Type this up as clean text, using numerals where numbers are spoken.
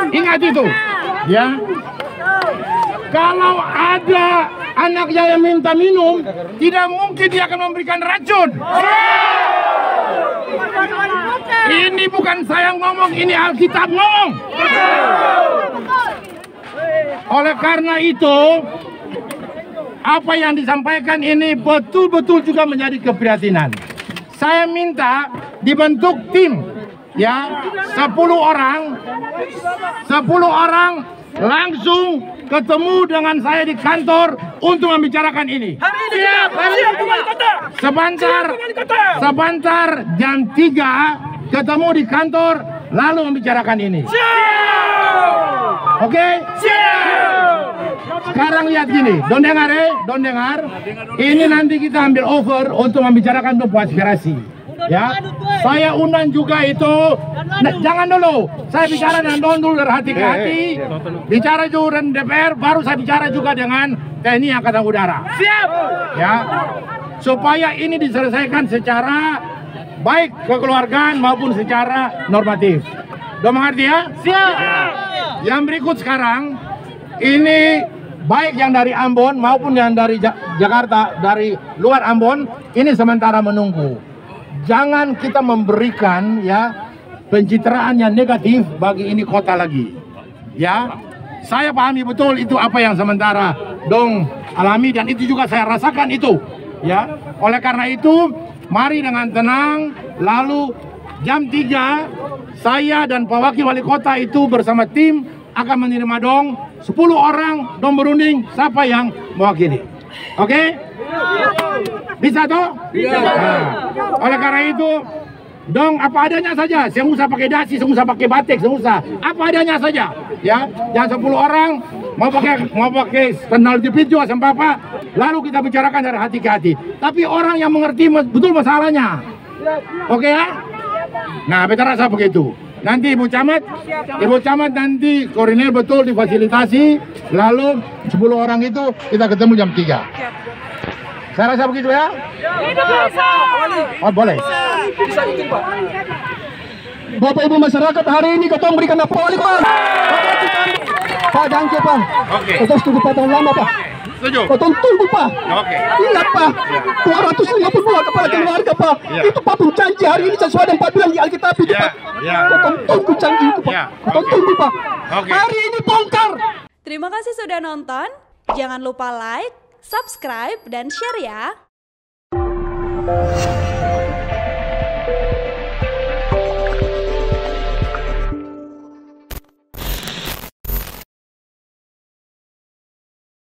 Ingat itu, ya. Kalau ada anaknya yang minta minum, tidak mungkin dia akan memberikan racun. Ini bukan saya ngomong, ini Alkitab ngomong. Oleh karena itu, apa yang disampaikan ini betul-betul juga menjadi keprihatinan. Saya minta dibentuk tim, ya, 10 orang langsung ketemu dengan saya di kantor untuk membicarakan ini. Siap, Wali Kota. Sebentar jam 3 ketemu di kantor lalu membicarakan ini. Siap. Oke? Siap. Sekarang lihat gini, don dengar. Ini nanti kita ambil over untuk membicarakan tentang aspirasi. Ya, saya undang juga itu. Nah, jangan dulu, saya bicara dengan Don dulu dari hati ke hati. Bicara juga dengan DPR, baru saya bicara juga dengan TNI Angkatan Udara. Siap. Ya, supaya ini diselesaikan secara baik kekeluargaan maupun secara normatif. Don mengerti ya? Siap. Yang berikut sekarang, ini baik yang dari Ambon maupun yang dari Jakarta, dari luar Ambon, ini sementara menunggu. Jangan kita memberikan, ya, pencitraan yang negatif bagi ini kota lagi. Ya, saya pahami betul itu apa yang sementara Dong alami dan itu juga saya rasakan itu. Ya, oleh karena itu, mari dengan tenang. Lalu jam 3 saya dan Pak Wakil Wali Kota itu bersama tim akan menerima Dong 10 orang Dong berunding siapa yang mewakili. Oke? Bisa toh? Nah, oleh karena itu, Dong apa adanya saja. Saya usah pakai dasi, saya usah pakai batik, saya usah apa adanya saja. Ya, jangan 10 orang mau pakai sandal jepit juga sama Bapak. Lalu kita bicarakan dari hati ke hati. Tapi orang yang mengerti betul masalahnya. Oke ya? Nah, beta rasa begitu. Nanti Ibu Camat nanti koordinir betul difasilitasi. Lalu 10 orang itu kita ketemu jam 3. Saya rasa begitu ya? Oh, boleh. Bapak Ibu masyarakat, hari ini ketemu berikan apa Wali Kota? Pak, jangan Pak. Oke. Kita setuju Pak tahun lama Pak. Setuju. Potong tunggu Pak. Oke. Ingat Pak, 252 kepala keluarga Pak. Itu Pak pun janji hari ini sesuai dengan Pak bilang di Alkitab itu Pak. Potong tunggu janji itu Pak. Potong tunggu Pak. Hari ini bongkar. Terima kasih sudah nonton. Jangan lupa like, subscribe, dan share ya.